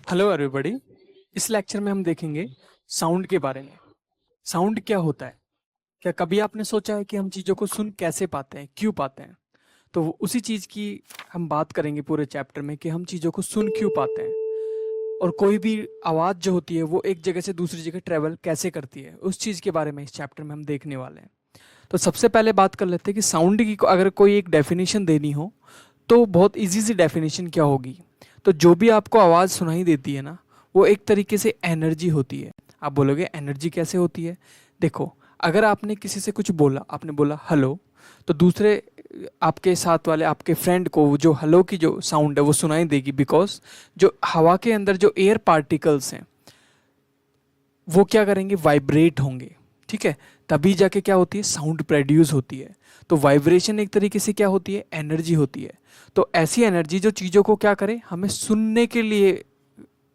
Hello everybody. इस lecture में हम देखेंगे साउंड के बारे में। साउंड क्या होता है? क्या कभी आपने सोचा है कि हम चीज़ों को सुन कैसे पाते हैं, क्यों पाते हैं? तो उसी चीज़ की हम बात करेंगे पूरे चैप्टर में कि हम चीज़ों को सुन क्यों पाते हैं और कोई भी आवाज़ जो होती है वो एक जगह से दूसरी जगह ट्रेवल कैसे करती है, उस चीज़ के बारे में इस चैप्टर में हम देखने वाले हैं। तो सबसे पहले बात कर लेते हैं कि साउंड की अगर कोई एक डेफिनेशन देनी हो तो बहुत इजी सी डेफिनेशन क्या होगी। तो जो भी आपको आवाज़ सुनाई देती है ना, वो एक तरीके से एनर्जी होती है। आप बोलोगे एनर्जी कैसे होती है? देखो, अगर आपने किसी से कुछ बोला, आपने बोला हेलो, तो दूसरे आपके साथ वाले आपके फ्रेंड को जो हेलो की जो साउंड है वो सुनाई देगी, बिकॉज जो हवा के अंदर जो एयर पार्टिकल्स हैं वो क्या करेंगे, वाइब्रेट होंगे। ठीक है, तभी जाके क्या होती है, साउंड प्रोड्यूस होती है। तो वाइब्रेशन एक तरीके से क्या होती है, एनर्जी होती है। तो ऐसी एनर्जी जो चीज़ों को क्या करे, हमें सुनने के लिए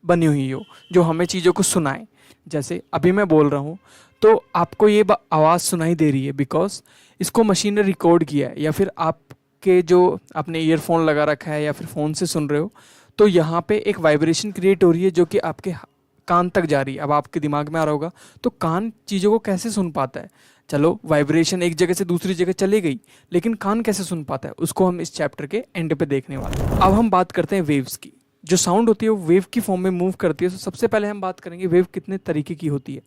बनी हुई हो, जो हमें चीज़ों को सुनाए। जैसे अभी मैं बोल रहा हूँ तो आपको ये आवाज़ सुनाई दे रही है बिकॉज इसको मशीन ने रिकॉर्ड किया है, या फिर आपके जो आपने ईयरफोन लगा रखा है या फिर फ़ोन से सुन रहे हो, तो यहाँ पे एक वाइब्रेशन क्रिएट हो रही है जो कि आपके कान तक जा रही है। अब आपके दिमाग में आ रहा होगा तो कान चीज़ों को कैसे सुन पाता है? चलो, वाइब्रेशन एक जगह से दूसरी जगह चली गई, लेकिन कान कैसे सुन पाता है, उसको हम इस चैप्टर के एंड पे देखने वाले हैं। अब हम बात करते हैं वेव्स की। जो साउंड होती है वो वेव की फॉर्म में मूव करती है। तो सबसे पहले हम बात करेंगे वेव कितने तरीके की होती है।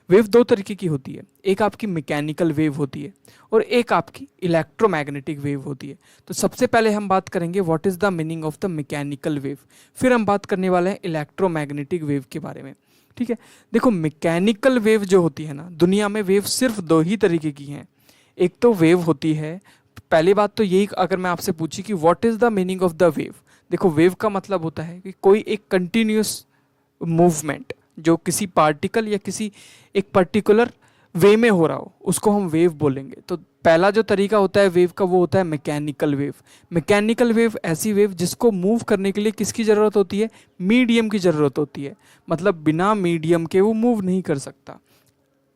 वेव दो तरीके की होती है, एक आपकी मैकेनिकल वेव होती है और एक आपकी इलेक्ट्रोमैग्नेटिक वेव होती है। तो सबसे पहले हम बात करेंगे what is the meaning of the mechanical wave, फिर हम बात करने वाले हैं इलेक्ट्रोमैग्नेटिक वेव के बारे में। ठीक है, देखो मैकेनिकल वेव जो होती है ना, दुनिया में वेव सिर्फ दो ही तरीके की हैं। एक तो वेव होती है, पहली बात तो यही, अगर मैं आपसे पूछी कि what is the meaning of the wave, देखो वेव का मतलब होता है कि कोई एक कंटिन्यूस मूवमेंट जो किसी पार्टिकल या किसी एक पर्टिकुलर वे में हो रहा हो, उसको हम वेव बोलेंगे। तो पहला जो तरीका होता है वेव का वो होता है मैकेनिकल वेव। मैकेनिकल वेव ऐसी वेव जिसको मूव करने के लिए किसकी ज़रूरत होती है, मीडियम की ज़रूरत होती है। मतलब बिना मीडियम के वो मूव नहीं कर सकता।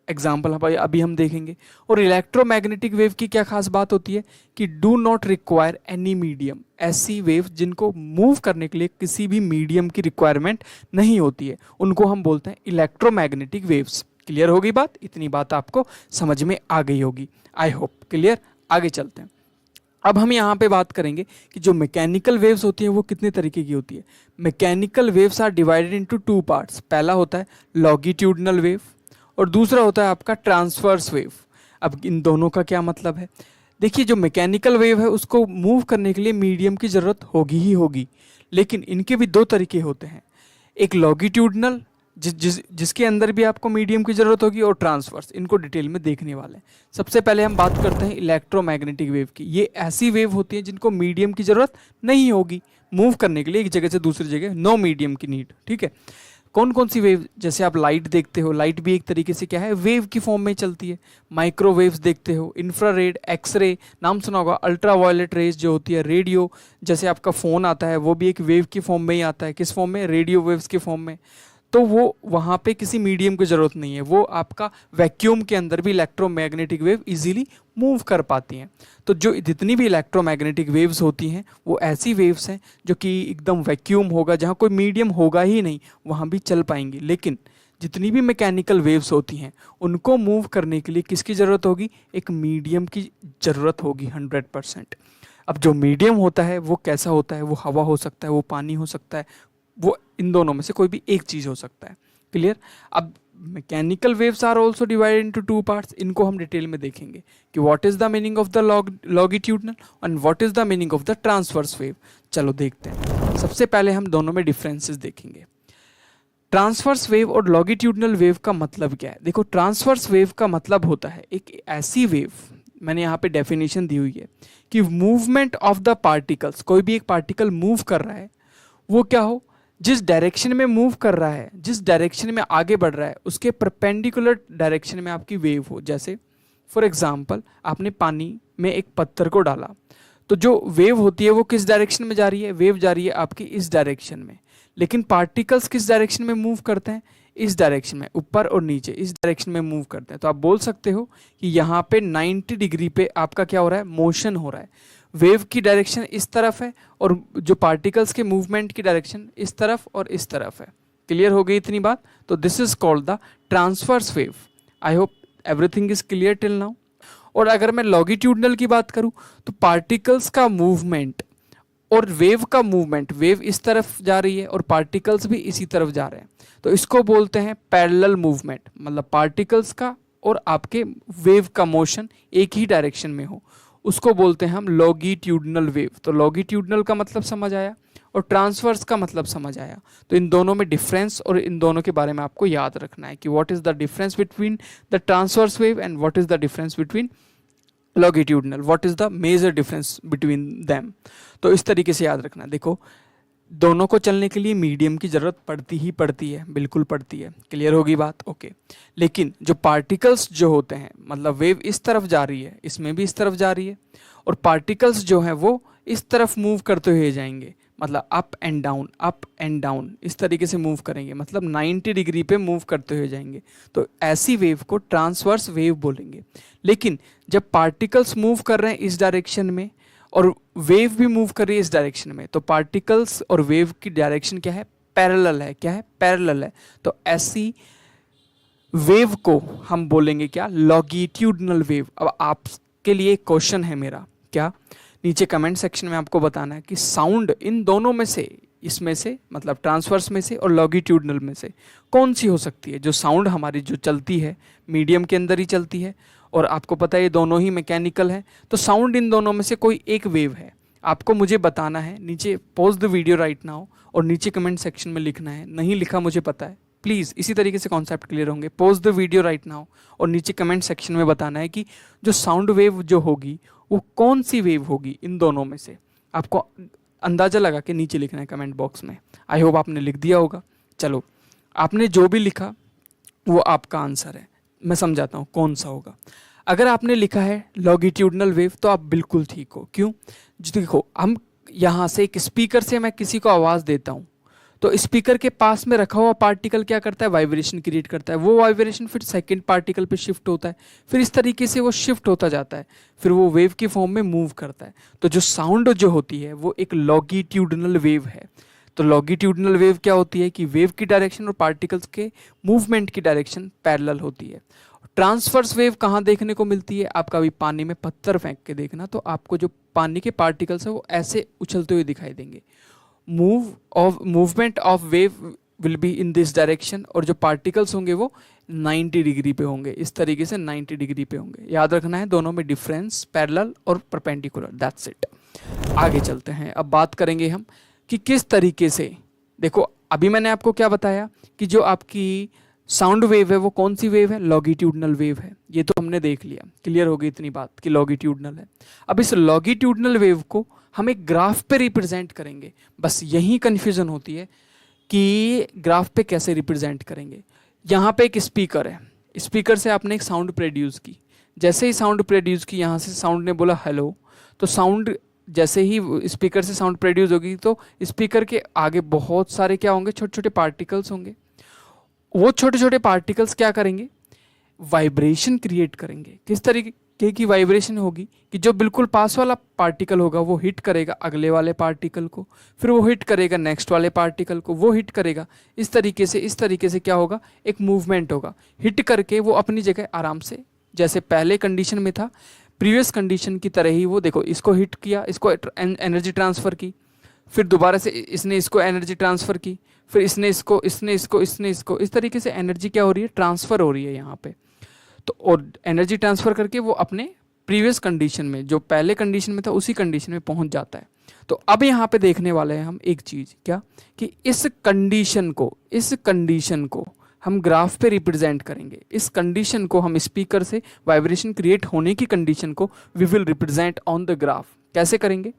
एग्जाम्पल अभी हम देखेंगे। और इलेक्ट्रोमैग्नेटिक वेव की क्या खास बात होती है कि do not require any medium. ऐसी वेव जिनको मूव करने के लिए किसी भी मीडियम की रिक्वायरमेंट नहीं होती है, उनको हम बोलते हैं इलेक्ट्रोमैग्नेटिक वेव्स। क्लियर होगी बात? इतनी बात आपको समझ में आ गई होगी, आई होप। क्लियर? आगे चलते हैं। अब हम यहाँ पे बात करेंगे कि जो मैकेनिकल वेव्स होती हैं वो कितने तरीके की होती है। Mechanical waves are divided into two parts. पहला होता है लॉन्गिट्यूडनल वेव और दूसरा होता है आपका ट्रांसवर्स वेव। अब इन दोनों का क्या मतलब है? देखिए, जो मैकेनिकल वेव है उसको मूव करने के लिए मीडियम की ज़रूरत होगी ही होगी, लेकिन इनके भी दो तरीके होते हैं। एक लॉन्गिट्यूडनल जिसके अंदर भी आपको मीडियम की ज़रूरत होगी, और ट्रांसवर्स। इनको डिटेल में देखने वाले हैं। सबसे पहले हम बात करते हैं इलेक्ट्रोमैग्नेटिक वेव की। ये ऐसी वेव होती है जिनको मीडियम की ज़रूरत नहीं होगी मूव करने के लिए एक जगह से दूसरी जगह, नो मीडियम की नीड। ठीक है, कौन कौन सी वेव? जैसे आप लाइट देखते हो, लाइट भी एक तरीके से क्या है, वेव की फॉर्म में चलती है। माइक्रोवेव्स देखते हो, इंफ्रारेड, एक्सरे, नाम सुना होगा, अल्ट्रावायलेट रेज जो होती है, रेडियो, जैसे आपका फ़ोन आता है वो भी एक वेव की फॉर्म में ही आता है। किस फॉर्म में? रेडियो वेव्स की फॉर्म में। तो वो वहाँ पे किसी मीडियम की ज़रूरत नहीं है, वो आपका वैक्यूम के अंदर भी इलेक्ट्रोमैग्नेटिक वेव इजीली मूव कर पाती हैं। तो जो जितनी भी इलेक्ट्रोमैग्नेटिक वेव्स होती हैं वो ऐसी वेव्स हैं जो कि एकदम वैक्यूम होगा, जहाँ कोई मीडियम होगा ही नहीं, वहाँ भी चल पाएंगी। लेकिन जितनी भी मैकेनिकल वेव्स होती हैं उनको मूव करने के लिए किसकी ज़रूरत होगी? एक मीडियम की ज़रूरत होगी 100%। अब जो मीडियम होता है वो कैसा होता है? वो हवा हो सकता है, वो पानी हो सकता है, वो इन दोनों में से कोई भी एक चीज़ हो सकता है। क्लियर? अब mechanical waves are also divided into two parts. इनको हम डिटेल में देखेंगे कि what is the meaning of the longitudinal and what is the meaning of the transverse wave. चलो देखते हैं। सबसे पहले हम दोनों में डिफरेंसेस देखेंगे। ट्रांसवर्स वेव और लॉन्गिट्यूडनल वेव का मतलब क्या है? देखो, ट्रांसवर्स वेव का मतलब होता है एक ऐसी वेव, मैंने यहाँ पे डेफिनेशन दी हुई है कि मूवमेंट ऑफ द पार्टिकल्स, कोई भी एक पार्टिकल मूव कर रहा है, वो क्या हो, जिस डायरेक्शन में मूव कर रहा है, जिस डायरेक्शन में आगे बढ़ रहा है, उसके परपेंडिकुलर डायरेक्शन में आपकी वेव हो। जैसे फॉर एग्जांपल आपने पानी में एक पत्थर को डाला, तो जो वेव होती है वो किस डायरेक्शन में जा रही है? वेव जा रही है आपकी इस डायरेक्शन में। लेकिन पार्टिकल्स किस डायरेक्शन में मूव करते हैं? इस डायरेक्शन में, ऊपर और नीचे इस डायरेक्शन में मूव करते हैं। तो आप बोल सकते हो कि यहाँ पे 90 डिग्री पे आपका क्या हो रहा है? मोशन हो रहा है। वेव की डायरेक्शन इस तरफ है और जो पार्टिकल्स के मूवमेंट की डायरेक्शन इस तरफ और इस तरफ है। क्लियर हो गई इतनी बात? तो this is called the transverse wave. I hope everything is clear till now. और अगर मैं लॉन्गिट्यूडनल की बात करूं तो पार्टिकल्स का मूवमेंट और वेव का मूवमेंट, वेव इस तरफ जा रही है और पार्टिकल्स भी इसी तरफ जा रहे हैं, तो इसको बोलते हैं पैरेलल मूवमेंट। मतलब पार्टिकल्स का और आपके वेव का मोशन एक ही डायरेक्शन में हो, उसको बोलते हैं हम लॉन्गिट्यूडनल वेव। तो लॉन्गिट्यूडनल का मतलब समझ आया और ट्रांसवर्स का मतलब समझ आया। तो इन दोनों में डिफरेंस और इन दोनों के बारे में आपको याद रखना है कि what is the difference between the transverse wave and what is the difference between longitudinal, what is the major difference between them. तो इस तरीके से याद रखना। देखो, दोनों को चलने के लिए मीडियम की ज़रूरत पड़ती ही पड़ती है, बिल्कुल पड़ती है। क्लियर होगी बात? ओके। लेकिन जो पार्टिकल्स जो होते हैं, मतलब वेव इस तरफ जा रही है, इसमें भी इस तरफ जा रही है, और पार्टिकल्स जो हैं वो इस तरफ मूव करते हुए जाएंगे, मतलब अप एंड डाउन इस तरीके से मूव करेंगे, मतलब 90 डिग्री पे मूव करते हुए जाएंगे। तो ऐसी वेव को ट्रांसवर्स वेव बोलेंगे। लेकिन जब पार्टिकल्स मूव कर रहे हैं इस डायरेक्शन में और वेव भी मूव कर रही है इस डायरेक्शन में, तो पार्टिकल्स और वेव की डायरेक्शन क्या है? पैरेलल है। क्या है? पैरेलल है। तो ऐसी वेव को हम बोलेंगे क्या? Longitudinal wave. अब आपके लिए एक क्वेश्चन है मेरा, क्या? नीचे कमेंट सेक्शन में आपको बताना है कि साउंड इन दोनों में से, इसमें से मतलब ट्रांसवर्स में से और लॉन्गिट्यूडनल में से कौन सी हो सकती है? जो साउंड हमारी जो चलती है मीडियम के अंदर ही चलती है, और आपको पता है ये दोनों ही मैकेनिकल है, तो साउंड इन दोनों में से कोई एक वेव है। आपको मुझे बताना है, नीचे pause the video right now और नीचे कमेंट सेक्शन में लिखना है। नहीं लिखा मुझे पता है, प्लीज़ इसी तरीके से कॉन्सेप्ट क्लियर होंगे। Pause the video right now और नीचे कमेंट सेक्शन में बताना है कि जो साउंड वेव जो होगी वो कौन सी वेव होगी इन दोनों में से। आपको अंदाज़ा लगा के नीचे लिखना है कमेंट बॉक्स में। आई होप आपने लिख दिया होगा। चलो, आपने जो भी लिखा वो आपका आंसर है। मैं समझाता हूँ कौन सा होगा। अगर आपने लिखा है लॉन्गिट्यूडनल वेव तो आप बिल्कुल ठीक हो। क्यों? देखो, हम यहाँ से एक स्पीकर से मैं किसी को आवाज़ देता हूँ, तो स्पीकर के पास में रखा हुआ पार्टिकल क्या करता है? वाइब्रेशन क्रिएट करता है। वो वाइब्रेशन फिर सेकंड पार्टिकल पे शिफ्ट होता है, फिर इस तरीके से वो शिफ्ट होता जाता है, फिर वो वेव की फॉर्म में मूव करता है। तो जो साउंड जो होती है वो एक लॉन्गिट्यूडनल वेव है। तो लॉन्गिट्यूडनल वेव क्या होती है कि वेव की डायरेक्शन और पार्टिकल्स के मूवमेंट की डायरेक्शन पैरेलल होती है। ट्रांसवर्स वेव कहाँ देखने को मिलती है? आप कभी पानी में पत्थर फेंक के देखना, तो आपको जो पानी के पार्टिकल्स है वो ऐसे उछलते हुए दिखाई देंगे। Movement of wave will be in this direction, और जो पार्टिकल्स होंगे वो 90 डिग्री पे होंगे, इस तरीके से 90 डिग्री पे होंगे। याद रखना है दोनों में डिफरेंस, पैरेलल और परपेंडिकुलर, दैट्स इट। आगे चलते हैं। अब बात करेंगे हम कि किस तरीके से, देखो अभी मैंने आपको क्या बताया कि जो आपकी साउंड वेव है वो कौन सी वेव है? लॉन्गिट्यूडनल वेव है। ये तो हमने देख लिया, क्लियर हो गई इतनी बात कि लॉन्गिट्यूडनल है। अब इस लॉन्गिट्यूडनल वेव को हम एक ग्राफ पे रिप्रेजेंट करेंगे। बस यही कन्फ्यूजन होती है कि ग्राफ पे कैसे रिप्रेजेंट करेंगे। यहाँ पे एक स्पीकर है, स्पीकर से आपने एक साउंड प्रोड्यूस की। जैसे ही साउंड प्रोड्यूस की, यहाँ से साउंड ने बोला हेलो, तो साउंड जैसे ही स्पीकर से साउंड प्रोड्यूस होगी तो स्पीकर के आगे बहुत सारे क्या होंगे? छोटे छोटे पार्टिकल्स होंगे। वो छोटे छोटे पार्टिकल्स क्या करेंगे? वाइब्रेशन क्रिएट करेंगे। किस तरीके की वाइब्रेशन होगी कि जो बिल्कुल पास वाला पार्टिकल होगा वो हिट करेगा अगले वाले पार्टिकल को, फिर वो हिट करेगा नेक्स्ट वाले पार्टिकल को, वो हिट करेगा। इस तरीके से क्या होगा? एक मूवमेंट होगा। हिट करके वो अपनी जगह आराम से, जैसे पहले कंडीशन में था, प्रीवियस कंडीशन की तरह ही वो, देखो इसको हिट किया, इसको एनर्जी ट्रांसफ़र की, फिर दोबारा से इसने इसको एनर्जी ट्रांसफ़र की, फिर इसने इसको, इस तरीके से एनर्जी क्या हो रही है? ट्रांसफ़र हो रही है यहाँ पे। तो और एनर्जी ट्रांसफ़र करके वो अपने प्रीवियस कंडीशन में, जो पहले कंडीशन में था उसी कंडीशन में पहुँच जाता है। तो अब यहाँ पे देखने वाले हैं हम एक चीज़, क्या कि इस कंडीशन को हम ग्राफ पे रिप्रेजेंट करेंगे। इस कंडीशन को हम स्पीकर से वाइब्रेशन क्रिएट होने की कंडीशन को we will represent on the graph. कैसे करेंगे?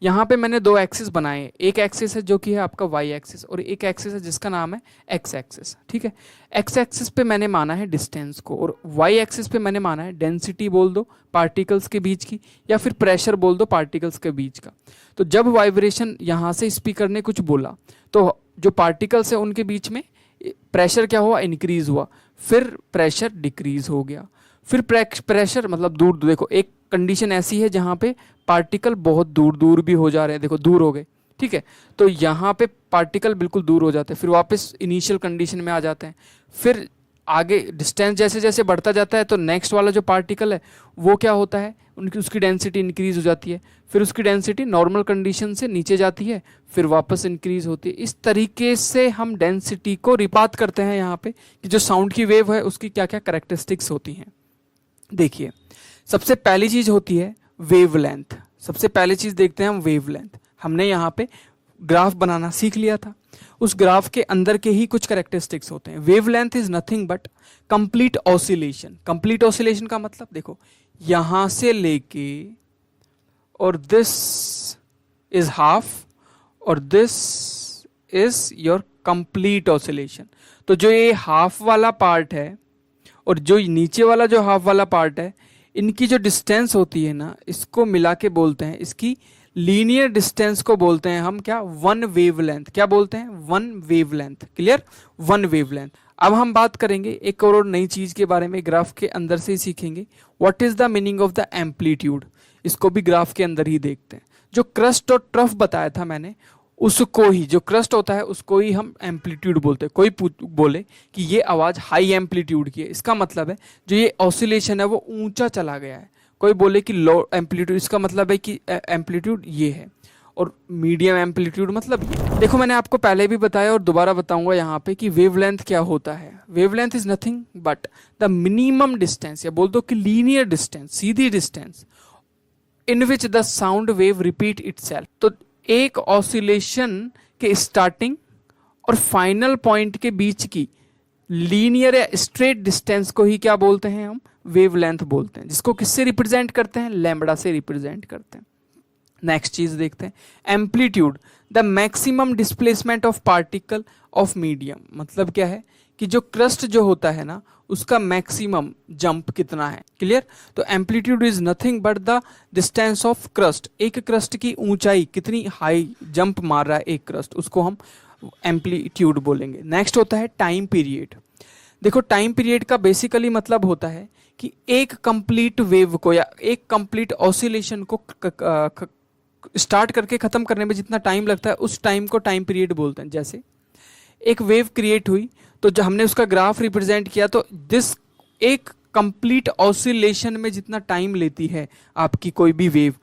यहाँ पे मैंने दो एक्सिस बनाए। एक एक्सिस है जो कि है आपका वाई एक्सिस, और एक एक्सिस है जिसका नाम है एक्स एक्सिस। ठीक है, एक्स एक्सिस पे मैंने माना है डिस्टेंस को, और वाई एक्सिस पे मैंने माना है डेंसिटी बोल दो पार्टिकल्स के बीच की, या फिर प्रेशर बोल दो पार्टिकल्स के बीच का। तो जब वाइब्रेशन यहाँ से स्पीकर ने कुछ बोला तो जो पार्टिकल्स है उनके बीच में प्रेशर क्या हुआ? इंक्रीज हुआ, फिर प्रेशर डिक्रीज हो गया, फिर प्रेशर मतलब दूर। देखो एक कंडीशन ऐसी है जहाँ पे पार्टिकल बहुत दूर दूर भी हो जा रहे हैं, देखो दूर हो गए, ठीक है, तो यहाँ पे पार्टिकल बिल्कुल दूर हो जाते हैं, फिर वापस इनिशियल कंडीशन में आ जाते हैं, फिर आगे डिस्टेंस जैसे जैसे बढ़ता जाता है तो नेक्स्ट वाला जो पार्टिकल है वो क्या होता है, उनकी उसकी डेंसिटी इंक्रीज हो जाती है, फिर उसकी डेंसिटी नॉर्मल कंडीशन से नीचे जाती है, फिर वापस इंक्रीज होती है। इस तरीके से हम डेंसिटी को रिपात करते हैं यहाँ पे कि जो साउंड की वेव है उसकी क्या क्या कैरेक्टरिस्टिक्स होती हैं। देखिए, सबसे पहली चीज होती है वेवलेंथ। सबसे पहली चीज देखते हैं हम वेवलेंथ। हमने यहाँ पे ग्राफ बनाना सीख लिया था, उस ग्राफ के अंदर के ही कुछ कैरेक्टरिस्टिक्स होते हैं। Wavelength is nothing but complete oscillation. Complete oscillation का मतलब देखो, यहां से लेके और दिस इज हाफ और this is your complete oscillation. तो जो ये हाफ वाला पार्ट है और जो नीचे वाला जो हाफ वाला पार्ट है, इनकी जो डिस्टेंस होती है ना, इसको मिला के बोलते हैं, इसकी लीनियर डिस्टेंस को बोलते हैं हम क्या, वन वेवलेंथ। क्या बोलते हैं, one wavelength. Clear, one wavelength. अब हम बात करेंगे एक और नई चीज के बारे में, ग्राफ के अंदर से ही सीखेंगे। What is the meaning of the amplitude, इसको भी ग्राफ के अंदर ही देखते हैं। जो क्रस्ट और ट्रफ बताया था मैंने, उसको ही, जो क्रस्ट होता है उसको ही हम एम्पलीट्यूड बोलते हैं। कोई बोले कि ये आवाज हाई एम्पलीट्यूड की है, इसका मतलब है जो ये ऑसिलेशन है वो ऊंचा चला गया है। कोई बोले कि लो एम्पलीट्यूड, इसका मतलब है कि एम्पलीट्यूड ये है। और मीडियम एम्पलीट्यूड मतलब ये। देखो, मैंने आपको पहले भी बताया और दोबारा बताऊंगा यहाँ पे कि वेवलेंथ क्या होता है। Wavelength is nothing but the minimum distance, या बोल दो कि linear distance, Sidhi distance, in which the sound wave repeat itself. तो एक ऑसिलेशन के स्टार्टिंग और फाइनल पॉइंट के बीच की लीनियर या स्ट्रेट डिस्टेंस को ही क्या बोलते हैं हम, वेवलेंथ बोलते हैं, जिसको किससे रिप्रेजेंट करते हैं, लैम्बडा से रिप्रेजेंट करते हैं। नेक्स्ट चीज देखते हैं, amplitude, the maximum displacement of particle of medium. मतलब क्या है कि जो क्रस्ट जो होता है ना, उसका मैक्सिमम जंप कितना है। क्लियर, तो amplitude is nothing but the distance of crust. एक क्रस्ट की ऊंचाई कितनी हाई जंप मार रहा है एक क्रस्ट, उसको हम एम्पलीट्यूड बोलेंगे। नेक्स्ट होता है टाइम पीरियड। देखो, टाइम पीरियड का बेसिकली मतलब होता है कि एक कंप्लीट वेव को या एक कंप्लीट ऑसिलेशन को स्टार्ट करके खत्म करने में जितना टाइम लगता है, उस टाइम को टाइम पीरियड बोलते हैं। जैसे एक वेव क्रिएट हुई, तो जब हमने उसका ग्राफ रिप्रेजेंट किया, तो दिस एक कंप्लीट ऑसिलेशन में जितना टाइम लेती है आपकी कोई भी वेव,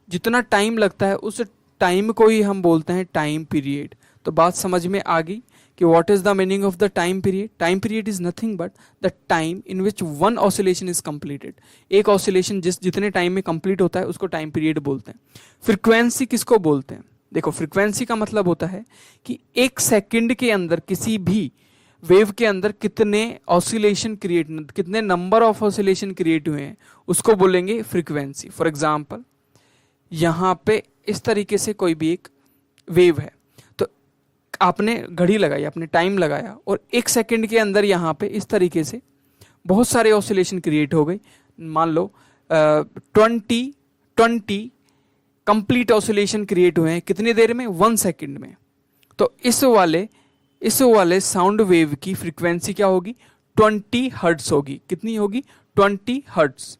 जितना टाइम लगता है, उस टाइम को ही हम बोलते हैं टाइम पीरियड। तो बात समझ में आ गई कि what is the meaning of the time period. Time period is nothing but the time in which one oscillation is completed. एक ऑसिलेशन जितने टाइम में कंप्लीट होता है उसको टाइम पीरियड बोलते हैं। फ्रीक्वेंसी किसको बोलते हैं, देखो, फ्रीक्वेंसी का मतलब होता है कि एक सेकंड के अंदर किसी भी वेव के अंदर कितने ऑसिलेशन क्रिएट, कितने नंबर ऑफ ऑसिलेशन क्रिएट हुए हैं, उसको बोलेंगे फ्रीक्वेंसी। फॉर एग्जाम्पल, यहाँ पे इस तरीके से कोई भी एक वेव है, तो आपने घड़ी लगाई, आपने टाइम लगाया, और एक सेकंड के अंदर यहाँ पे इस तरीके से बहुत सारे ऑसिलेशन क्रिएट हो गए। मान लो 20 कंप्लीट ऑसिलेशन क्रिएट हुए हैं, कितनी देर में, 1 सेकंड में। तो इस वाले साउंड वेव की फ्रीक्वेंसी क्या होगी, 20 हर्ट्ज होगी। कितनी होगी, 20 हर्ट्ज।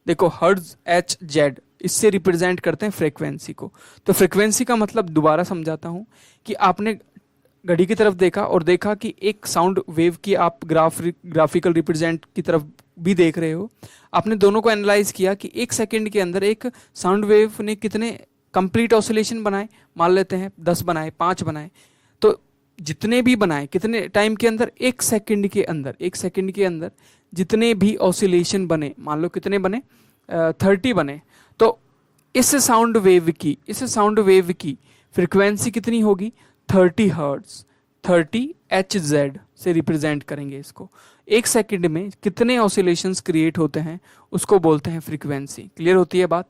देखो, हर्ट्ज HZ, इससे रिप्रेजेंट करते हैं फ्रीक्वेंसी को। तो फ्रीक्वेंसी का मतलब दोबारा समझाता हूं कि आपने घड़ी की तरफ देखा और देखा कि एक साउंड वेव की आप ग्राफिकल रिप्रेजेंट की तरफ भी देख रहे हो। आपने दोनों को एनालाइज किया कि एक सेकंड के अंदर एक साउंड वेव ने कितने कंप्लीट ऑसिलेशन बनाए, मान लेते हैं 10 बनाए, 5 बनाए। तो जितने भी बनाए, कितने टाइम के अंदर, एक सेकंड के अंदर जितने भी ऑसिलेशन बने, मान लो कितने बने, 30 बने। तो इस साउंड वेव की फ्रीक्वेंसी कितनी होगी, 30 हर्ट्ज। 30 HZ से रिप्रेजेंट करेंगे इसको। एक सेकंड में कितने ऑसिलेशंस क्रिएट होते हैं उसको बोलते हैं फ्रीक्वेंसी। क्लियर होती है बात।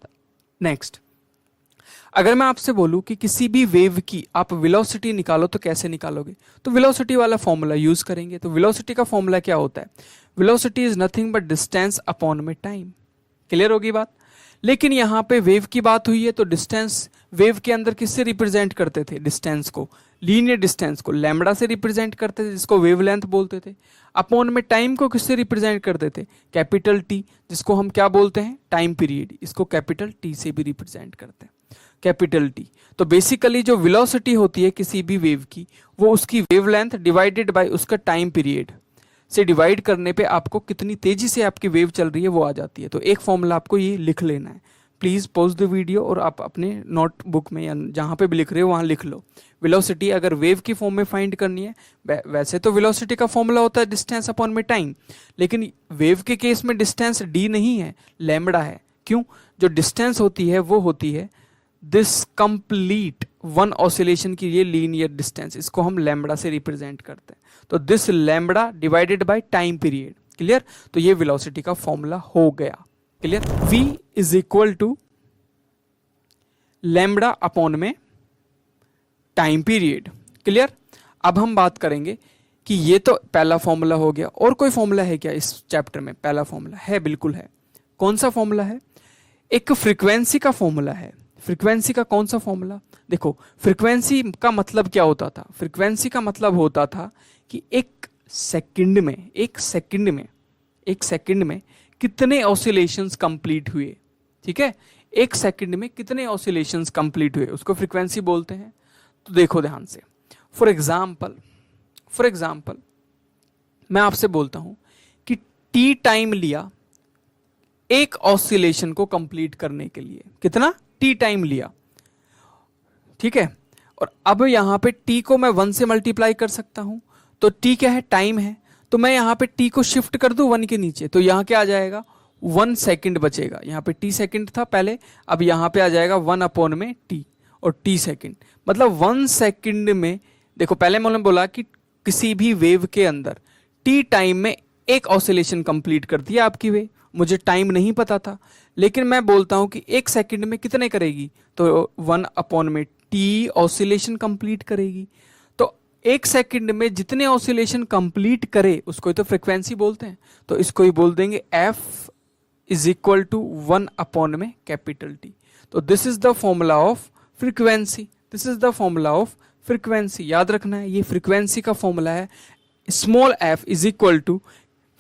नेक्स्ट, अगर मैं आपसे बोलूं कि किसी भी वेव की आप वेलोसिटी निकालो तो कैसे निकालोगे, तो वेलोसिटी वाला फॉर्मूला यूज करेंगे। तो वेलोसिटी का फॉर्मूला क्या होता है, velocity is nothing but distance upon में टाइम। क्लियर होगी बात। लेकिन यहाँ पे वेव की बात हुई है, तो डिस्टेंस वेव के अंदर किससे रिप्रेजेंट करते थे, डिस्टेंस को, लीनियर डिस्टेंस को लैम्बडा से रिप्रेजेंट करते थे, जिसको वेवलेंथ बोलते थे। अपॉन में टाइम को किससे रिप्रेजेंट करते थे, कैपिटल T, जिसको हम क्या बोलते हैं, टाइम पीरियड। इसको कैपिटल T से भी रिप्रेजेंट करते हैं। Capital T. तो बेसिकली जो वेलोसिटी होती है किसी भी वेव की, वो उसकी वेवलेंथ डिवाइडेड बाय उसका टाइम पीरियड से डिवाइड करने पे आपको कितनी तेजी से आपकी वेव चल रही है वो आ जाती है। तो एक फॉर्मूला आपको ये लिख लेना है। प्लीज़ पॉज द वीडियो और आप अपने नोटबुक में या जहाँ पे भी लिख रहे हो वहाँ लिख लो। वेलोसिटी अगर वेव की फॉर्म में फाइंड करनी है, वैसे तो वेलोसिटी का फॉर्मूला होता है डिस्टेंस अपॉन में टाइम, लेकिन वेव के केस में डिस्टेंस डी नहीं है, लैम्बडा है। क्यों? जो डिस्टेंस होती है वो होती है दिस कंप्लीट वन ऑसिलेशन की ये लीनियर डिस्टेंस, इसको हम लैम्बडा से रिप्रेजेंट करते हैं। तो this lambda divided by time period. Clear? तो ये वेलोसिटी का फॉर्मूला हो गया। Clear? v is equal to lambda upon में टाइम पीरियड। क्लियर? अब हम बात करेंगे कि ये तो पहला फॉर्मूला हो गया, और कोई फॉर्मूला है क्या इस चैप्टर में? पहला फॉर्मूला है, बिल्कुल है। कौन सा फॉर्मूला है? एक फ्रीक्वेंसी का फॉर्मूला है। फ्रीक्वेंसी का कौन सा फॉर्मूला? देखो, फ्रीक्वेंसी का मतलब क्या होता था? फ्रीक्वेंसी का मतलब होता था कि एक सेकंड में कितने ऑसिलेशंस कंप्लीट हुए। ठीक है, एक सेकंड में कितने ऑसिलेशंस कंप्लीट हुए, उसको फ्रीक्वेंसी बोलते हैं। तो देखो ध्यान से, फॉर एग्जाम्पल मैं आपसे बोलता हूं कि टी टाइम लिया एक ऑसिलेशन को कंप्लीट करने के लिए। कितना टी टाइम लिया? ठीक है, और अब यहां पे टी को मैं 1 से मल्टीप्लाई कर सकता हूं। तो टी क्या है? टाइम है। तो मैं यहां पे टी को शिफ्ट कर दूं 1 के नीचे, तो यहां क्या आ जाएगा? 1 सेकंड बचेगा। यहां पे टी सेकंड था पहले, अब यहां पे आ जाएगा 1 अपॉन में टी, और टी सेकंड मतलब 1 सेकंड में। देखो, पहले मैंने बोला कि किसी भी वेव के अंदर टी टाइम में एक ऑसिलेशन कंप्लीट करती है आपकी वेव। मुझे टाइम नहीं पता था, लेकिन मैं बोलता हूं कि एक सेकंड में कितने करेगी? तो 1 अपॉन में टी ऑसिलेशन कंप्लीट करेगी। तो एक सेकंड में जितने ऑसिलेशन कंप्लीट करे उसको ही तो फ्रीक्वेंसी बोलते हैं। तो इसको ही बोल देंगे F is equal to 1 upon में कैपिटल टी। तो this is the formula of frequency. याद रखना है, ये फ्रीक्वेंसी का फॉर्मूला है। Small f is equal to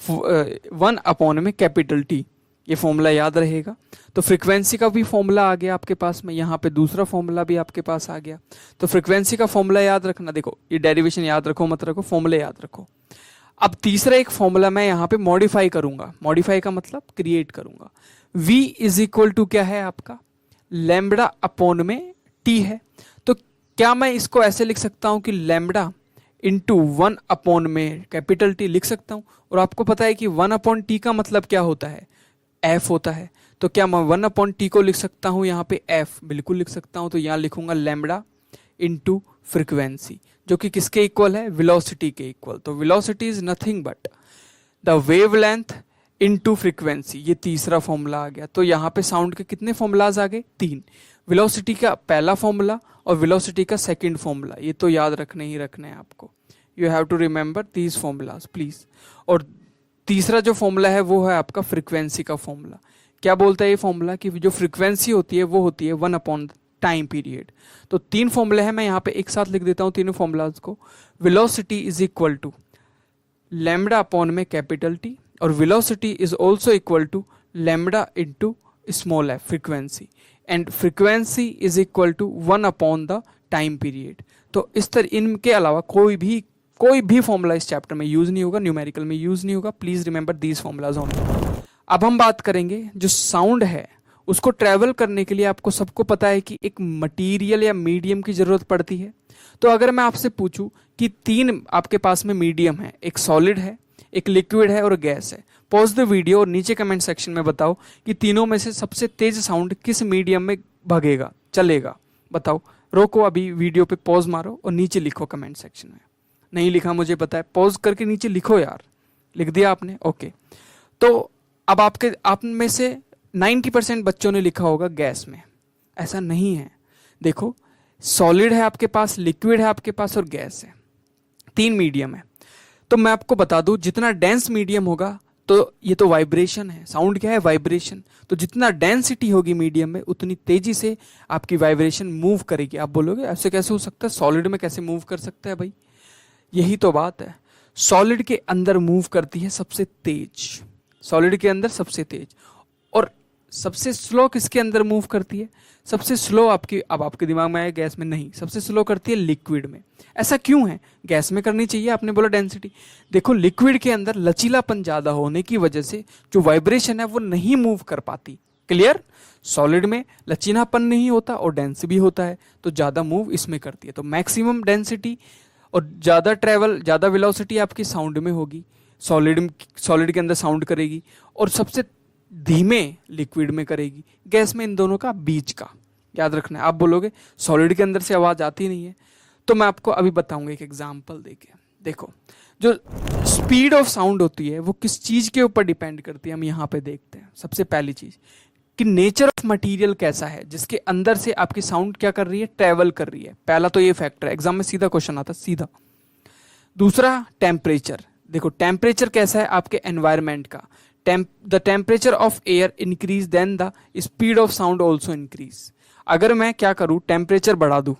1 upon में कैपिटल टी। ये फॉर्मूला याद रहेगा। तो फ्रीक्वेंसी का भी फॉर्मूला आ गया आपके पास में, यहाँ पे दूसरा फॉर्मूला भी आपके पास आ गया। तो फ्रीक्वेंसी का फॉर्मूला याद रखना। देखो, ये डेरिवेशन याद रखो मत रखो, फॉर्मूले याद रखो। अब तीसरा एक फॉर्मूला मैं यहाँ पे मॉडिफाई करूंगा। मॉडिफाई का मतलब क्रिएट करूंगा। v इज इक्वल टू क्या है आपका? लैम्बडा अपॉन में t है। तो क्या मैं इसको ऐसे लिख सकता हूं कि लैम्बडा इंटू 1 अपॉन में कैपिटल टी लिख सकता हूं? और आपको पता है कि 1 अपॉन टी का मतलब क्या होता है? f होता है। तो क्या मैं 1 अपॉन टी को लिख सकता हूं यहाँ पे f? बिल्कुल लिख सकता हूं। तो यहाँ लिखूंगा लैम्बडा इंटू फ्रीक्वेंसी, जो कि किसके इक्वल है? वेलोसिटी के इक्वल। तो velocity is nothing but the wavelength into frequency. ये तीसरा फॉर्मूला आ गया। तो यहाँ पे साउंड के कितने फॉर्मूलाज आ गए? 3। वेलोसिटी का पहला फॉर्मूला और वेलोसिटी का सेकंड फॉर्मूला, ये तो याद रखने ही रखने हैं आपको। You have to remember these formulas please. और तीसरा जो फॉर्मूला है वो है आपका फ्रीक्वेंसी का फॉर्मूला। क्या बोलता है ये फॉर्मूला? कि जो फ्रीक्वेंसी होती है वो होती है 1 अपॉन टाइम पीरियड। तो 3 फॉर्मूले हैं, मैं यहाँ पे एक साथ लिख देता हूँ तीनों फॉर्मूलाज को। Velocity is equal to lambda upon में कैपिटल टी, और velocity is also equal to lambda into small F frequency, and frequency is equal to 1 upon the time period. तो इस तरह इनके अलावा कोई भी फॉर्मूला इस चैप्टर में यूज नहीं होगा, न्यूमेरिकल में यूज नहीं होगा। Please remember these formulas only. अब हम बात करेंगे जो साउंड है उसको ट्रैवल करने के लिए आपको सबको पता है कि एक मटेरियल या मीडियम की जरूरत पड़ती है। तो अगर मैं आपसे पूछूं कि 3 आपके पास में मीडियम है, एक सॉलिड है, एक लिक्विड है और गैस है, पॉज द वीडियो और नीचे कमेंट सेक्शन में बताओ कि तीनों में से सबसे तेज साउंड किस मीडियम में भागेगा, चलेगा। बताओ, रोको अभी वीडियो पे पॉज मारो और नीचे लिखो कमेंट सेक्शन में। नहीं लिखा मुझे पता है, पॉज करके नीचे लिखो यार। लिख दिया आपने? ओके। तो अब आप में से 90% बच्चों ने लिखा होगा गैस में। ऐसा नहीं है। देखो, सॉलिड है आपके पास, लिक्विड है आपके पास और गैस है। 3 मीडियम है। तो मैं आपको बता दूं, जितना डेंस मीडियम होगा, तो ये तो वाइब्रेशन है। साउंड क्या है? वाइब्रेशन। तो जितना डेंसिटी होगी मीडियम में उतनी तेजी से आपकी वाइब्रेशन मूव करेगी। आप बोलोगे ऐसे कैसे हो सकता है? सॉलिड में कैसे मूव कर सकता है भाई? यही तो बात है। सॉलिड के अंदर मूव करती है सबसे तेज, सॉलिड के अंदर सबसे तेज, और सबसे स्लो किसके अंदर मूव करती है? सबसे स्लो आपकी, अब आपके दिमाग में आया गैस में, नहीं, सबसे स्लो करती है लिक्विड में। ऐसा क्यों है? गैस में करनी चाहिए, आपने बोला डेंसिटी। देखो लिक्विड के अंदर लचीलापन ज्यादा होने की वजह से जो वाइब्रेशन है वो नहीं मूव कर पाती। क्लियर? सॉलिड में लचीलापन नहीं होता और डेंस भी होता है, तो ज्यादा मूव इसमें करती है। तो मैक्सिमम डेंसिटी और ज्यादा ट्रेवल, ज्यादा वेलोसिटी आपकी साउंड में होगी, सॉलिड के अंदर साउंड करेगी, और सबसे धीमे लिक्विड में करेगी, गैस में इन दोनों का बीच का। याद रखना है। आप बोलोगे सॉलिड के अंदर से आवाज आती नहीं है, तो मैं आपको अभी बताऊंगा एक एग्जांपल देके। देखो जो स्पीड ऑफ साउंड होती है वो किस चीज के ऊपर डिपेंड करती है, हम यहाँ पे देखते हैं। सबसे पहली चीज कि नेचर ऑफ मटेरियल कैसा है जिसके अंदर से आपकी साउंड क्या कर रही है, ट्रेवल कर रही है। पहला तो ये फैक्टर है, एग्जाम में सीधा क्वेश्चन आता सीधा। दूसरा टेम्परेचर, देखो टेम्परेचर कैसा है आपके एनवायरमेंट का। The temperature of air increase then the speed of sound also increase. अगर मैं क्या करूं, टेम्परेचर बढ़ा दूं,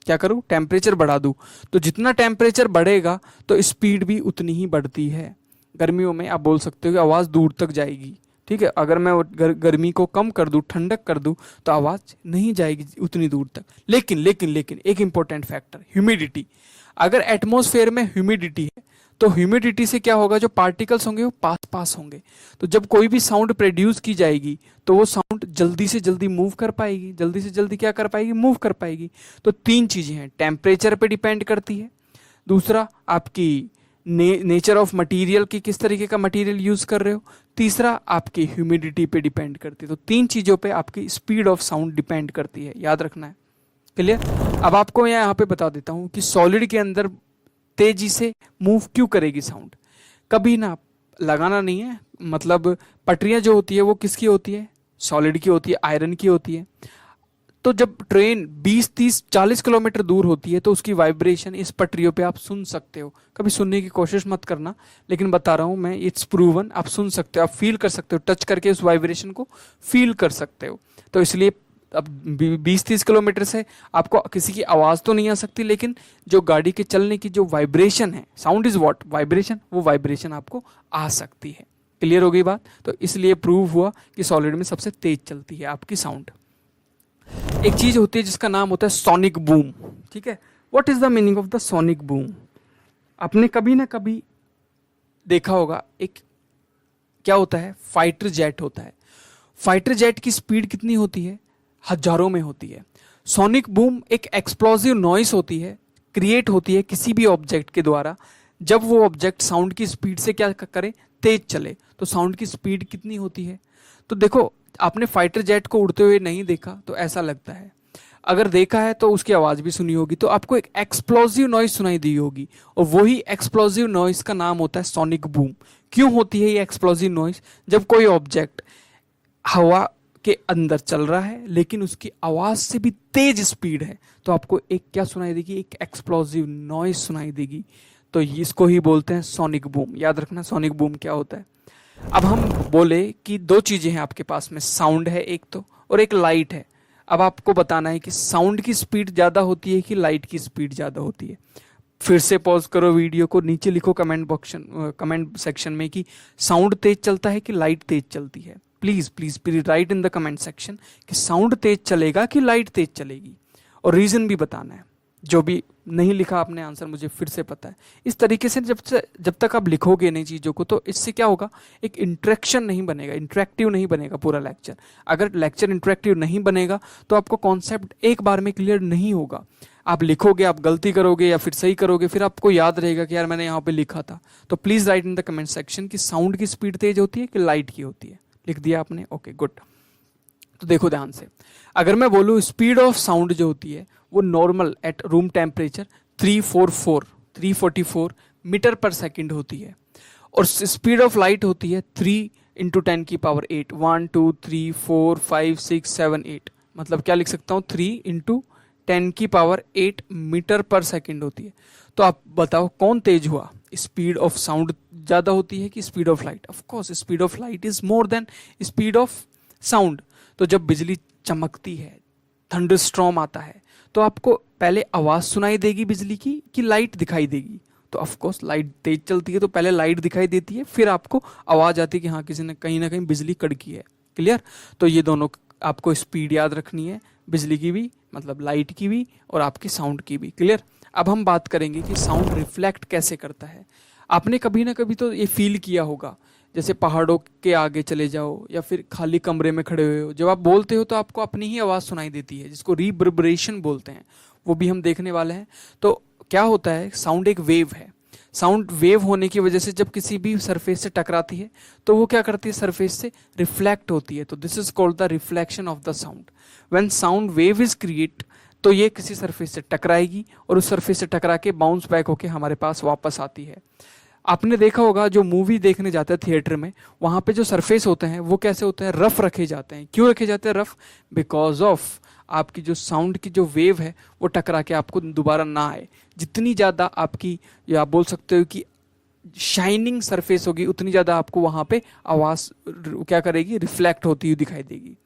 क्या करूं, टेम्परेचर बढ़ा दूं, तो जितना टेम्परेचर बढ़ेगा तो स्पीड भी उतनी ही बढ़ती है। गर्मियों में आप बोल सकते हो कि आवाज दूर तक जाएगी, ठीक है। अगर मैं गर्मी को कम कर दूं, ठंडक कर दूं, तो आवाज नहीं जाएगी उतनी दूर तक। लेकिन लेकिन लेकिन एक इंपॉर्टेंट फैक्टर, ह्यूमिडिटी। अगर एटमॉस्फेयर में ह्यूमिडिटी है तो ह्यूमिडिटी से क्या होगा, जो पार्टिकल्स होंगे वो पास पास होंगे। तो जब कोई भी साउंड प्रोड्यूस की जाएगी तो वो साउंड जल्दी से जल्दी मूव कर पाएगी, जल्दी से जल्दी क्या कर पाएगी, मूव कर पाएगी। तो तीन चीजें हैं, टेम्परेचर पे डिपेंड करती है, दूसरा आपकी नेचर ऑफ मटेरियल की, किस तरीके का मटेरियल यूज कर रहे हो, तीसरा आपकी ह्यूमिडिटी पे डिपेंड करती है। तो तीन चीजों पे आपकी स्पीड ऑफ साउंड डिपेंड करती है, याद रखना है। क्लियर? अब आपको मैं यहाँ पे बता देता हूँ कि सॉलिड के अंदर तेजी से मूव क्यों करेगी साउंड। कभी ना लगाना नहीं है, मतलब पटरियां जो होती है वो किसकी होती है, सॉलिड की होती है, आयरन की होती है। तो जब ट्रेन 20, 30, 40 किलोमीटर दूर होती है तो उसकी वाइब्रेशन इस पटरियों पे आप सुन सकते हो। कभी सुनने की कोशिश मत करना, लेकिन बता रहा हूं मैं, इट्स प्रूवन, आप सुन सकते हो, आप फील कर सकते हो, टच करके उस वाइब्रेशन को फील कर सकते हो। तो इसलिए अब 20-30 किलोमीटर से आपको किसी की आवाज तो नहीं आ सकती, लेकिन जो गाड़ी के चलने की जो वाइब्रेशन है, साउंड इज व्हाट, वाइब्रेशन, वो वाइब्रेशन आपको आ सकती है। क्लियर हो गई बात? तो इसलिए प्रूव हुआ कि सॉलिड में सबसे तेज चलती है आपकी साउंड। एक चीज होती है जिसका नाम होता है सोनिक बूम, ठीक है। What is the meaning of the sonic boom? आपने कभी ना कभी देखा होगा, एक क्या होता है, फाइटर जेट होता है। फाइटर जेट की स्पीड कितनी होती है, हजारों में होती है। सोनिक बूम एक एक्सप्लोसिव नॉइस होती है, क्रिएट होती है किसी भी ऑब्जेक्ट के द्वारा, जब वो ऑब्जेक्ट साउंड की स्पीड से क्या करे, तेज चले। तो साउंड की स्पीड कितनी होती है? तो देखो आपने फाइटर जेट को उड़ते हुए नहीं देखा तो ऐसा लगता है, अगर देखा है तो उसकी आवाज भी सुनी होगी, तो आपको एक एक्सप्लोसिव नॉइस सुनाई दी होगी, और वही एक्सप्लोसिव नॉइस का नाम होता है सोनिक बूम। क्यों होती है ये एक्सप्लोसिव नॉइस? जब कोई ऑब्जेक्ट हवा के अंदर चल रहा है लेकिन उसकी आवाज से भी तेज स्पीड है, तो आपको एक क्या सुनाई देगी, एक एक्सप्लोसिव नॉइस सुनाई देगी। तो इसको ही बोलते हैं सोनिक बूम। याद रखना सोनिक बूम क्या होता है। अब हम बोले कि दो चीजें हैं आपके पास में, साउंड है एक तो, और एक लाइट है। अब आपको बताना है कि साउंड की स्पीड ज्यादा होती है कि लाइट की स्पीड ज्यादा होती है। फिर से पॉज करो वीडियो को, नीचे लिखो कमेंट सेक्शन में कि साउंड तेज चलता है कि लाइट तेज चलती है। Please please please right in the comment section कि साउंड तेज चलेगा कि लाइट तेज चलेगी, और रीजन भी बताना है। जो भी नहीं लिखा आपने आंसर, मुझे फिर से पता है। इस तरीके से जब तक आप लिखोगे नई चीजों को, तो इससे क्या होगा, एक इंटरेक्शन नहीं बनेगा, इंटरेक्टिव नहीं बनेगा पूरा लेक्चर। अगर लेक्चर इंटरेक्टिव नहीं बनेगा तो आपको कॉन्सेप्ट एक बार में क्लियर नहीं होगा। आप लिखोगे, आप गलती करोगे या फिर सही करोगे, फिर आपको याद रहेगा कि यार मैंने यहाँ पे लिखा था। तो please right in the comment section कि साउंड की स्पीड तेज होती है कि लाइट की होती है। लिख दिया आपने? Okay good. तो देखो ध्यान से, अगर मैं बोलूँ स्पीड ऑफ साउंड जो होती है वो normal at room temperature 344 metre पर सेकंड होती है, और स्पीड ऑफ लाइट होती है 3 × 10 की पावर 8, 1 2 3 4 5 6 7 8। मतलब क्या लिख सकता हूँ, 3 × 10 की पावर 8 मीटर पर सेकंड होती है। तो आप बताओ कौन तेज हुआ, स्पीड ऑफ साउंड ज्यादा होती है कि speed of light? Of course speed of light is more than speed of sound. तो जब बिजली चमकती है, थंडरस्टॉर्म आता है, तो आपको पहले आवाज सुनाई देगी बिजली की कि लाइट दिखाई देगी? तो ऑफ कोर्स लाइट तेज चलती है तो पहले लाइट दिखाई देती है, फिर आपको आवाज आती है कि हाँ किसी ने कहीं ना कहीं बिजली कड़की है। क्लियर? तो ये दोनों आपको स्पीड याद रखनी है, बिजली की भी मतलब लाइट की भी और आपके साउंड की भी। क्लियर? अब हम बात करेंगे कि साउंड रिफ्लेक्ट कैसे करता है। आपने कभी ना कभी तो ये फील किया होगा, जैसे पहाड़ों के आगे चले जाओ या फिर खाली कमरे में खड़े हुए हो, जब आप बोलते हो तो आपको अपनी ही आवाज़ सुनाई देती है, जिसको रिवर्बरेशन बोलते हैं, वो भी हम देखने वाले हैं। तो क्या होता है, साउंड एक वेव है। साउंड वेव होने की वजह से जब किसी भी सरफेस से टकराती है तो वो क्या करती है, सरफेस से रिफ्लेक्ट होती है। तो this is called the reflection of the sound. When sound wave is create, तो ये किसी सरफेस से टकराएगी और उस सरफेस से टकरा के बाउंस बैक होके हमारे पास वापस आती है। आपने देखा होगा जो मूवी देखने जाते हैं थिएटर में, वहाँ पे जो सरफेस होते हैं वो कैसे होते हैं, रफ रखे जाते हैं। क्यों रखे जाते हैं रफ? बिकॉज ऑफ आपकी जो साउंड की जो वेव है वो टकरा के आपको दोबारा ना आए। जितनी ज़्यादा आपकी, या आप बोल सकते हो कि शाइनिंग सरफेस होगी, उतनी ज़्यादा आपको वहाँ पे आवाज़ क्या करेगी, रिफ्लेक्ट होती हुई दिखाई देगी।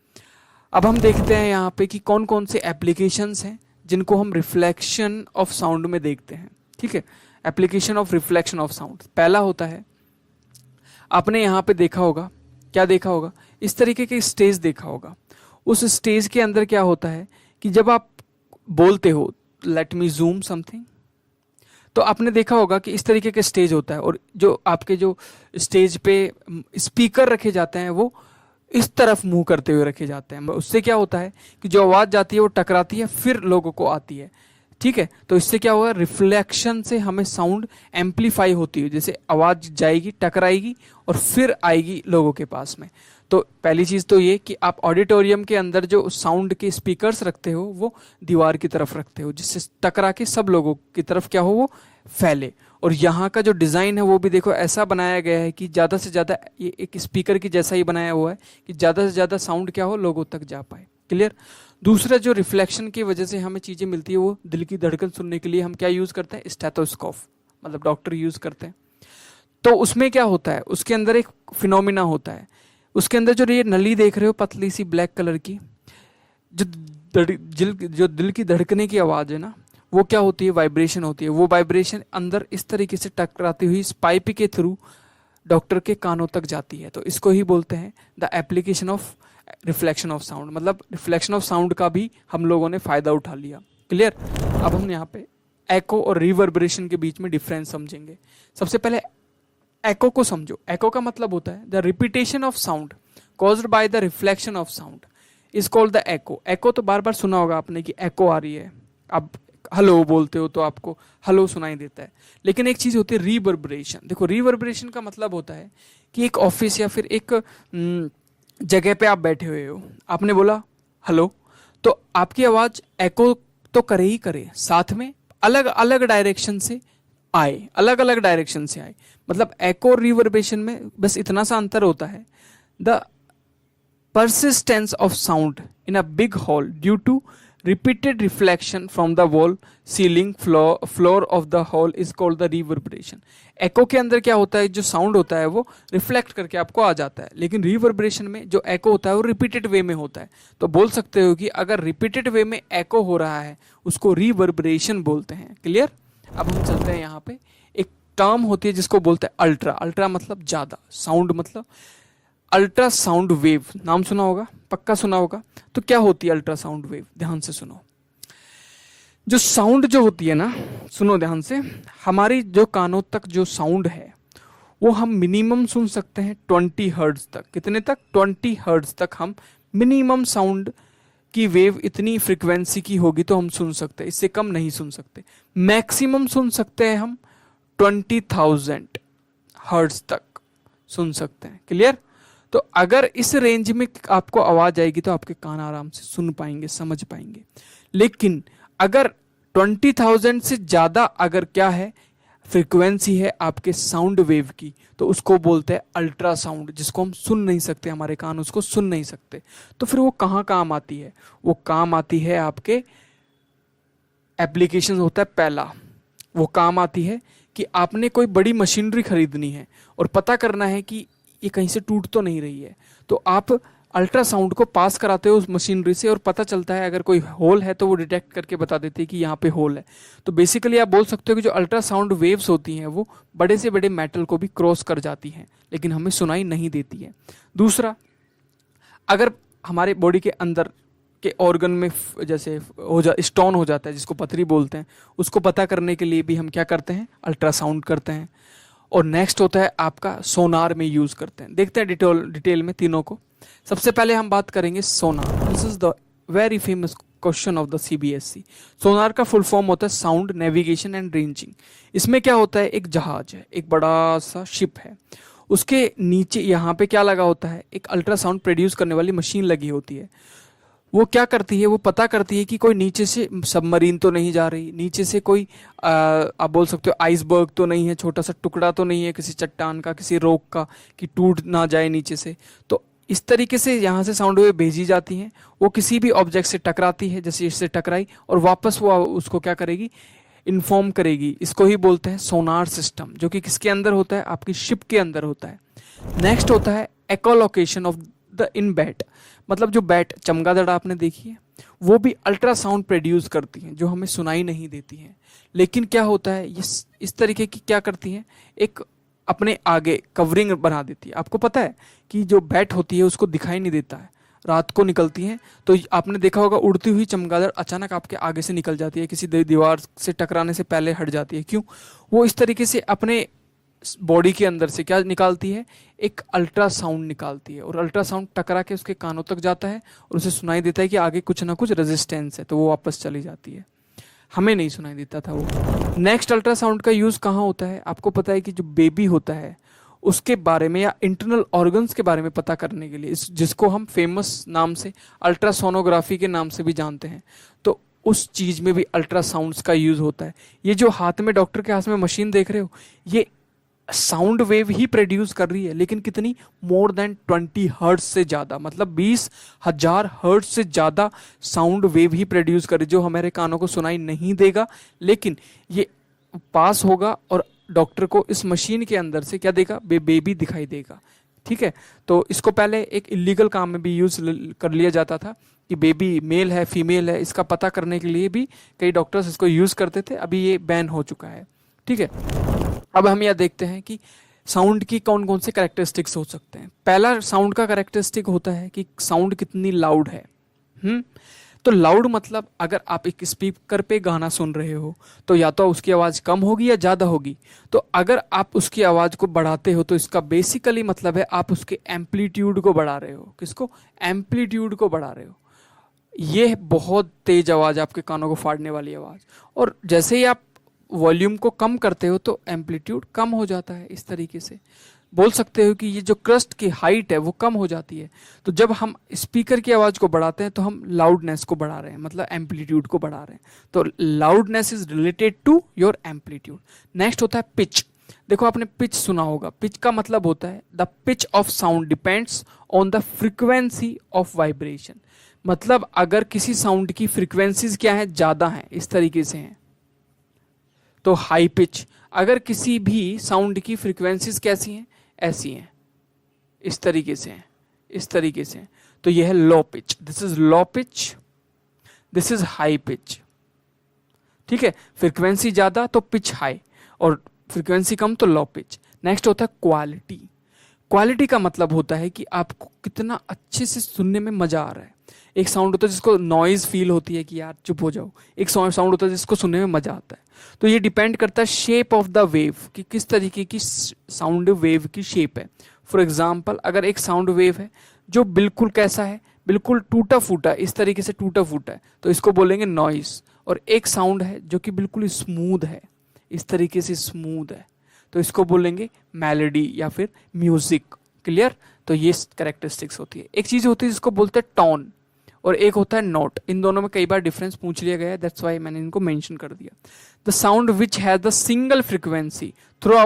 अब हम देखते हैं यहाँ पे कि कौन कौन से एप्लीकेशंस हैं जिनको हम रिफ्लेक्शन ऑफ साउंड में देखते हैं। ठीक है, application of reflection of sound पहला होता है, आपने यहाँ पे देखा होगा, क्या देखा होगा, इस तरीके के स्टेज देखा होगा। उस स्टेज के अंदर क्या होता है कि जब आप बोलते हो, लेट मी जूम समथिंग, तो आपने देखा होगा कि इस तरीके के स्टेज होता है और जो आपके जो स्टेज पे स्पीकर रखे जाते हैं वो इस तरफ मुंह करते हुए रखे जाते हैं। उससे क्या होता है कि जो आवाज़ जाती है वो टकराती है फिर लोगों को आती है। ठीक है, तो इससे क्या होगा, रिफ्लेक्शन से हमें साउंड एम्पलीफाई होती है, जैसे आवाज़ जाएगी, टकराएगी और फिर आएगी लोगों के पास में। तो पहली चीज़ तो ये कि आप ऑडिटोरियम के अंदर जो साउंड के स्पीकर्स रखते हो वो दीवार की तरफ रखते हो, जिससे टकरा के सब लोगों की तरफ क्या हो, वो फैले। और यहाँ का जो डिज़ाइन है वो भी देखो ऐसा बनाया गया है कि ज़्यादा से ज़्यादा, ये एक स्पीकर की जैसा ही बनाया हुआ है कि ज़्यादा से ज़्यादा साउंड क्या हो, लोगों तक जा पाए। क्लियर? दूसरा, जो रिफ्लेक्शन की वजह से हमें चीज़ें मिलती है वो दिल की धड़कन सुनने के लिए हम क्या यूज़ करते हैं, स्टेथोस्कोप, मतलब डॉक्टर यूज़ करते हैं। तो उसमें क्या होता है, उसके अंदर एक फिनोमिना होता है। उसके अंदर जो ये नली देख रहे हो पतली सी ब्लैक कलर की, जो दिल की धड़कने की आवाज़ है ना, वो क्या होती है, वाइब्रेशन होती है। वो वाइब्रेशन अंदर इस तरीके से टकराती हुई इस पाइप के थ्रू डॉक्टर के कानों तक जाती है। तो इसको ही बोलते हैं the application of reflection of sound. मतलब रिफ्लेक्शन ऑफ साउंड का भी हम लोगों ने फ़ायदा उठा लिया। क्लियर? अब हम यहाँ पे एको और रिवर्बरेशन के बीच में डिफरेंस समझेंगे। सबसे पहले एको को समझो। एको का मतलब होता है the repetition of sound caused by the reflection of sound is called the echo. Echo तो बार बार सुना होगा आपने कि एको आ रही है, अब हेलो बोलते हो तो आपको हेलो सुनाई देता है। लेकिन एक चीज़ होती है रिवर्बरेशन। देखो, रिवर्बरेशन का मतलब होता है कि एक ऑफिस या फिर एक जगह पे आप बैठे हुए हो, आपने बोला हेलो, तो आपकी आवाज़ एको तो करे ही करे, साथ में अलग अलग डायरेक्शन से आए, अलग अलग डायरेक्शन से आए। मतलब एको और रिवर्बरेशन में बस इतना सा अंतर होता है, the persistence of sound in a big hall due to repeated reflection from the wall, ceiling, floor of the hall is called the reverberation. echo के अंदर क्या होता है, जो साउंड होता है वो रिफ्लेक्ट करके आपको आ जाता है, लेकिन रिवर्बरेशन में जो echo होता है वो रिपीटेड वे में होता है। तो बोल सकते हो कि अगर रिपीटेड वे में echo हो रहा है उसको रिवर्बरेशन बोलते हैं। क्लियर? अब हम चलते हैं यहाँ पे, एक टर्म होती है जिसको बोलते हैं अल्ट्रा। अल्ट्रा मतलब ज़्यादा, साउंड मतलब अल्ट्रा साउंड वेव, नाम सुना होगा, पक्का सुना होगा। तो क्या होती है अल्ट्रा साउंड वेव, ध्यान से सुनो। जो साउंड जो होती है ना, सुनो ध्यान से, हमारी जो कानों तक जो साउंड है वो हम मिनिमम सुन सकते हैं 20 हर्ट्ज तक। कितने तक? 20 हर्ट्ज तक हम मिनिमम साउंड की वेव इतनी फ्रिक्वेंसी की होगी तो हम सुन सकते हैं, इससे कम नहीं सुन सकते। मैक्सिमम सुन सकते हैं हम 20,000 हर्ट्ज तक सुन सकते हैं। क्लियर? तो अगर इस रेंज में आपको आवाज आएगी तो आपके कान आराम से सुन पाएंगे, समझ पाएंगे। लेकिन अगर 20,000 से ज्यादा अगर क्या है, फ्रीक्वेंसी है आपके साउंड वेव की, तो उसको बोलते हैं अल्ट्रा साउंड, जिसको हम सुन नहीं सकते, हमारे कान उसको सुन नहीं सकते। तो फिर वो कहाँ काम आती है? वो काम आती है आपके एप्लीकेशन होता है पहला, वो काम आती है कि आपने कोई बड़ी मशीनरी खरीदनी है और पता करना है कि ये कहीं से टूट तो नहीं रही है, तो आप अल्ट्रासाउंड को पास कराते हो उस मशीनरी से और पता चलता है अगर कोई होल है तो वो डिटेक्ट करके बता देती है कि यहाँ पे होल है। तो बेसिकली आप बोल सकते हो कि जो अल्ट्रासाउंड वेव्स होती हैं वो बड़े से बड़े मेटल को भी क्रॉस कर जाती हैं, लेकिन हमें सुनाई नहीं देती है। दूसरा, अगर हमारे बॉडी के अंदर के ऑर्गन में जैसे स्टोन हो जाता है, जिसको पथरी बोलते हैं, उसको पता करने के लिए भी हम क्या करते हैं, अल्ट्रासाउंड करते हैं। और नेक्स्ट होता है आपका सोनार में यूज करते हैं। देखते हैं डिटेल में तीनों को। सबसे पहले हम बात करेंगे sonar. This is the very famous question of the CBSE. Sonar का फुल फॉर्म होता है साउंड नेविगेशन एंड रेंजिंग। इसमें क्या होता है, एक जहाज है, एक बड़ा सा शिप है, उसके नीचे यहाँ पे क्या लगा होता है, एक अल्ट्रासाउंड प्रोड्यूस करने वाली मशीन लगी होती है। वो क्या करती है, वो पता करती है कि कोई नीचे से सबमरीन तो नहीं जा रही, नीचे से कोई आप बोल सकते हो आइसबर्ग तो नहीं है, छोटा सा टुकड़ा तो नहीं है किसी चट्टान का, किसी रॉक का, कि टूट ना जाए नीचे से। तो इस तरीके से यहाँ से साउंड वेव भेजी जाती हैं, वो किसी भी ऑब्जेक्ट से टकराती है, जैसे इससे टकराई, और वापस वो उसको क्या करेगी, इन्फॉर्म करेगी। इसको ही बोलते हैं सोनार सिस्टम, जो कि किसके अंदर होता है, आपकी शिप के अंदर होता है। नेक्स्ट होता है एकोलोकेशन ऑफ द इन बैट। मतलब जो बैट, चमगादड़ आपने देखी है, वो भी अल्ट्रासाउंड प्रोड्यूस करती हैं, जो हमें सुनाई नहीं देती हैं। लेकिन क्या होता है, ये इस तरीके की क्या करती हैं, एक अपने आगे कवरिंग बना देती है। आपको पता है कि जो बैट होती है उसको दिखाई नहीं देता है, रात को निकलती हैं, तो आपने देखा होगा उड़ती हुई चमगादड़ अचानक आपके आगे से निकल जाती है, किसी दीवार से टकराने से पहले हट जाती है। क्यों? वो इस तरीके से अपने बॉडी के अंदर से क्या निकालती है, एक अल्ट्रासाउंड निकालती है, और अल्ट्रासाउंड टकरा के उसके कानों तक जाता है और उसे सुनाई देता है कि आगे कुछ ना कुछ रेजिस्टेंस है, तो वो वापस चली जाती है। हमें नहीं सुनाई देता था वो। नेक्स्ट, अल्ट्रासाउंड का यूज कहाँ होता है? आपको पता है कि जो बेबी होता है उसके बारे में या इंटरनल ऑर्गन्स के बारे में पता करने के लिए, जिसको हम फेमस नाम से अल्ट्रासोनोग्राफी के नाम से भी जानते हैं, तो उस चीज में भी अल्ट्रासाउंड्स का यूज होता है। ये जो हाथ में, डॉक्टर के हाथ में मशीन देख रहे हो, ये साउंड वेव ही प्रोड्यूस कर रही है, लेकिन कितनी, मोर देन 20 हर्ट्ज से ज्यादा, मतलब 20,000 हर्ट्ज से ज्यादा साउंड वेव ही प्रोड्यूस कर रही है, जो हमारे कानों को सुनाई नहीं देगा, लेकिन ये पास होगा और डॉक्टर को इस मशीन के अंदर से क्या देगा, बेबी दिखाई देगा। ठीक है, तो इसको पहले एक इलीगल काम में भी यूज कर लिया जाता था, कि बेबी मेल है फीमेल है, इसका पता करने के लिए भी कई डॉक्टर्स इसको यूज करते थे। अभी ये बैन हो चुका है। ठीक है, अब हम यह देखते हैं कि साउंड की कौन कौन से कैरेक्टरिस्टिक्स हो सकते हैं। पहला साउंड का कैरेक्टरिस्टिक होता है कि साउंड कितनी लाउड है। तो लाउड मतलब, अगर आप एक स्पीकर पे गाना सुन रहे हो तो या तो उसकी आवाज़ कम होगी या ज़्यादा होगी। तो अगर आप उसकी आवाज़ को बढ़ाते हो तो इसका बेसिकली मतलब है आप उसके एम्पलीट्यूड को बढ़ा रहे हो। किसको? एम्पलीट्यूड को बढ़ा रहे हो। ये बहुत तेज आवाज़, आपके कानों को फाड़ने वाली आवाज़। और जैसे ही आप वॉल्यूम को कम करते हो तो एम्पलीट्यूड कम हो जाता है। इस तरीके से बोल सकते हो कि ये जो क्रस्ट की हाइट है वो कम हो जाती है। तो जब हम स्पीकर की आवाज़ को बढ़ाते हैं तो हम लाउडनेस को बढ़ा रहे हैं, मतलब एम्पलीट्यूड को बढ़ा रहे हैं। तो loudness is related to your amplitude. Next होता है पिच। देखो, आपने पिच सुना होगा। पिच का मतलब होता है the pitch of sound depends on the frequency of vibration. मतलब अगर किसी साउंड की फ्रिक्वेंसीज क्या है, ज़्यादा हैं, इस तरीके से हैं, तो हाई पिच। अगर किसी भी साउंड की फ्रीक्वेंसीज कैसी हैं, ऐसी हैं, इस तरीके से हैं, इस तरीके से हैं, तो यह है low pitch. This is low pitch, this is high pitch. ठीक है, फ्रीक्वेंसी ज्यादा तो पिच हाई, और फ्रीक्वेंसी कम तो लो पिच। नेक्स्ट होता है क्वालिटी। क्वालिटी का मतलब होता है कि आपको कितना अच्छे से सुनने में मजा आ रहा है। एक साउंड होता है जिसको नॉइज फील होती है कि यार चुप हो जाओ, एक साउंड होता है जिसको सुनने में मजा आता है। तो ये डिपेंड करता है शेप ऑफ द वेव, कि किस तरीके की साउंड वेव की शेप है। फॉर एग्जाम्पल, अगर एक साउंड वेव है जो बिल्कुल कैसा है, बिल्कुल टूटा फूटा, इस तरीके से टूटा फूटा है, तो इसको बोलेंगे नॉइज। और एक साउंड है जो कि बिल्कुल स्मूथ है, इस तरीके से स्मूथ है, तो इसको बोलेंगे मेलोडी या फिर म्यूजिक। क्लियर? तो ये कैरेक्टरिस्टिक्स होती है। एक चीज होती है जिसको बोलते हैं टोन, और एक होता है नोट। इन दोनों में कई बार डिफरेंस पूछ लिया गया है, दैट्स वाई मैंने इनको मेंशन कर दिया। The sound which has the single frequency through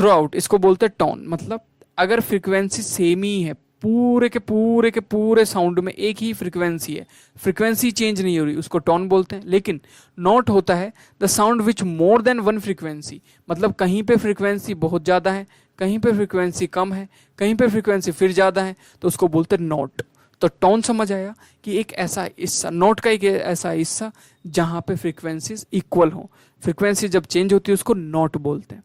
out, इसको बोलते हैं टोन। मतलब अगर फ्रीक्वेंसी सेम ही है, पूरे के पूरे साउंड में एक ही फ्रीक्वेंसी है, फ्रीक्वेंसी चेंज नहीं हो रही, उसको टोन बोलते हैं। लेकिन नोट होता है the sound which more than one frequency, मतलब कहीं पे फ्रीक्वेंसी बहुत ज़्यादा है, कहीं पे फ्रीक्वेंसी कम है, कहीं पे फ्रीक्वेंसी फिर ज़्यादा है, तो उसको बोलते हैं नोट। तो टोन समझ आया कि एक ऐसा हिस्सा, नोट का एक ऐसा हिस्सा जहाँ पे फ्रीक्वेंसीज इक्वल हो। फ्रीक्वेंसी जब चेंज होती है उसको नोट बोलते हैं।